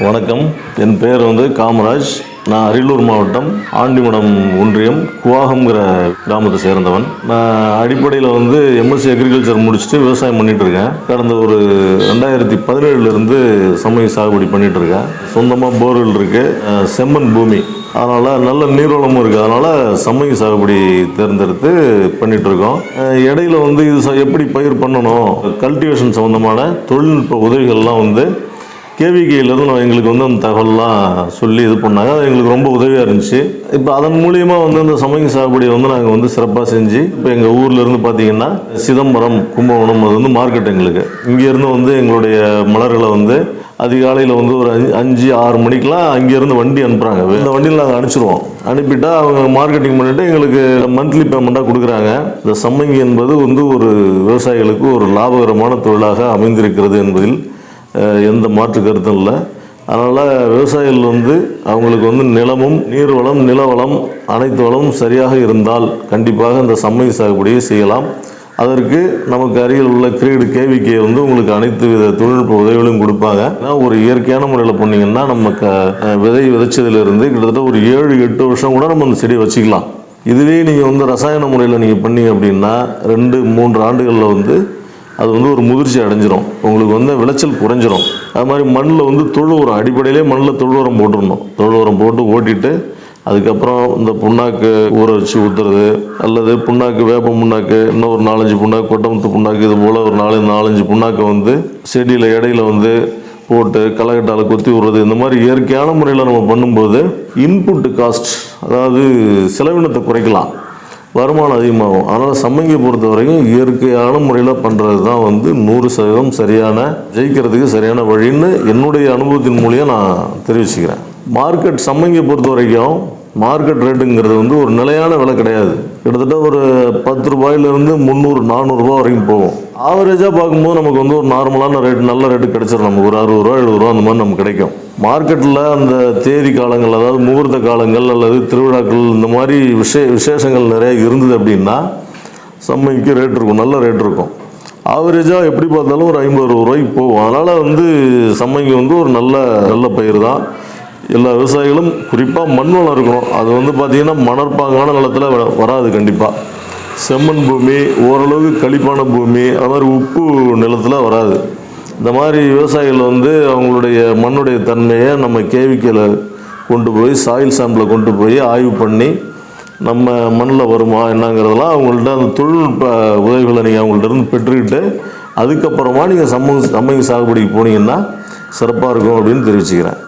வணக்கம். என் பேர் காமராஜ். நான் அரியலூர் மாவட்டம் ஆண்டிமடம் ஒன்றியம் குவாகம்ங்கிற கிராமத்தை சேர்ந்தவன். நான் அடிப்படையில் எம்எஸ்சி அக்ரிகல்ச்சர் முடிச்சுட்டு விவசாயம் பண்ணிட்டு இருக்கேன். கடந்த ஒரு 2017 சமய சாகுபடி பண்ணிட்டு இருக்கேன். சொந்தமாக போர்வெல் இருக்கு, செம்மண் பூமி, அதனால் நல்ல நீர்வளமும் இருக்குது. அதனால் சமய சாகுபடி தேர்ந்தெடுத்து பண்ணிகிட்ருக்கோம். இடையில இது எப்படி பயிர் பண்ணணும், கல்டிவேஷன் சம்மந்தமான தொழில்நுட்ப உதவிகள்லாம் கேவிகேயிலேருந்து எங்களுக்கு அந்த தகவல்லாம் சொல்லி இது பண்ணாங்க. அது எங்களுக்கு ரொம்ப உதவியாக இருந்துச்சு. இப்போ அதன் மூலியமாக அந்த சமய சாகுபடியை நாங்கள் சிறப்பாக செஞ்சு இப்போ எங்கள் ஊர்லேருந்து பார்த்தீங்கன்னா சிதம்பரம், கும்பகோணம், அது மார்க்கெட். எங்களுக்கு இங்கேருந்து எங்களுடைய மலர்களை அதிகாலையில் ஒரு 5-6 மணிக்கெலாம் அங்கேருந்து வண்டி அனுப்புகிறாங்க. இந்த வண்டியில் நாங்கள் அனுப்பிச்சிடுவோம். அனுப்பிட்டா அவங்க மார்க்கெட்டிங் பண்ணிவிட்டு எங்களுக்கு மந்த்லி பேமெண்ட்டாக கொடுக்குறாங்க. இந்த சம்மங்கி என்பது ஒரு விவசாயிகளுக்கு ஒரு லாபகரமான தொழிலாக அமைந்திருக்கிறது என்பதில் எந்த மாற்று கருத்தும் இல்லை. அதனால் விவசாயிகள் அவங்களுக்கு நிலமும் நீர்வளம், நிலவளம், அனைத்து வளமும் சரியாக இருந்தால் கண்டிப்பாக இந்த சம்மங்கி சாகுபடியை செய்யலாம். அதற்கு நமக்கு அருகில் உள்ள கிரீடு கேவிகே உங்களுக்கு அனைத்து வித தொழில்நுட்ப உதவிகளையும் கொடுப்பாங்க. ஒரு இயற்கையான முறையில் பண்ணிங்கன்னா நம்ம விதை விதைச்சதுலேருந்து கிட்டத்தட்ட ஒரு 7-8 வருஷம் கூட நம்ம அந்த செடியை வச்சுக்கலாம். இதுவே நீங்கள் ரசாயன முறையில் நீங்கள் பண்ணீங்க அப்படின்னா 2-3 ஆண்டுகளில் அது ஒரு முதிர்ச்சி அடைஞ்சிரும். உங்களுக்கு விளைச்சல் குறைஞ்சிரும். அது மாதிரி மண்ணில் தொழு உரம், அடிப்படையிலே மண்ணில் தொழு உரம் போட்டுடணும். தொழு உரம் போட்டு ஓட்டிட்டு அதுக்கப்புறம் இந்த புண்ணாக்கு ஊற வச்சு ஊற்றுறது, அல்லது புண்ணாக்கு, வேப்ப புண்ணாக்கு, இன்னும் ஒரு 4-5 புண்ணாக்கு, கொட்டமுத்து புண்ணாக்கு, இது போல் ஒரு 4-5 புண்ணாக்கை செடியில் இடையில போட்டு களைகட்டால் கொத்தி விடுறது. இந்த மாதிரி இயற்கையான முறையில் நம்ம பண்ணும்போது இன்புட் காஸ்ட், அதாவது செலவினத்தை குறைக்கலாம், வருமானம் அதிகமாகும். அதனால் சம்மங்கியை பொறுத்த வரைக்கும் இயற்கையான முறையில் பண்ணுறது தான் 100% சரியான, ஜெயிக்கிறதுக்கு சரியான வழின்னு என்னுடைய அனுபவத்தின் மூலியம் நான் தெரிவிச்சுக்கிறேன். மார்க்கெட் சம்மங்கியை பொறுத்த வரைக்கும் மார்க்கெட் ரேட்டுங்கிறது ஒரு நிலையான விலை கிடையாது. கிட்டத்தட்ட ஒரு 10 ரூபாயிலிருந்து 300-400 ரூபா வரைக்கும் போகும். ஆவரேஜாக பார்க்கும்போது நமக்கு ஒரு நார்மலான ரேட், நல்ல ரேட்டு கிடைச்சிடும். நமக்கு ஒரு 60 ரூபா 70 ரூபா அந்த மாதிரி நமக்கு கிடைக்கும். மார்க்கெட்டில் அந்த தேதி காலங்கள், அதாவது முகூர்த்த காலங்கள் அல்லது திருவிழாக்கள், இந்த மாதிரி விசேஷங்கள் நிறைய இருந்தது அப்படின்னா சம்மங்கிக்கு ரேட் இருக்கும், நல்ல ரேட் இருக்கும். ஆவரேஜாக எப்படி பார்த்தாலும் ஒரு 50-60 ரூபாய்க்கு போகும். அதனால் சம்மங்கி ஒரு நல்ல பயிர் தான். எல்லா விவசாயிகளும் குறிப்பாக மண் வளம் இருக்கணும். அது பார்த்திங்கன்னா மணற்பாங்கான நிலத்தில் வராது. கண்டிப்பாக செம்மண் பூமி, ஓரளவுக்கு களிப்பான பூமி, அது மாதிரி உப்பு நிலத்தில் வராது. இந்த மாதிரி விவசாயிகள் அவங்களுடைய மண்ணுடைய தன்மையை நம்ம கேவிக்கையில் கொண்டு போய், சாயில் சாம்பிளை கொண்டு போய் ஆய்வு பண்ணி நம்ம மண்ணில் வருமா என்னங்கிறதெல்லாம் அவங்கள்ட்ட அந்த தொழில்நுட்ப உதவிகளை நீங்கள் அவங்கள்ட்ட இருந்து பெற்றுக்கிட்டு அதுக்கப்புறமா நீங்கள் சம்மங்கி சாகுபடிக்கு போனீங்கன்னா சிறப்பாக இருக்கும் அப்படின்னு தெரிவிச்சுக்கிறேன்.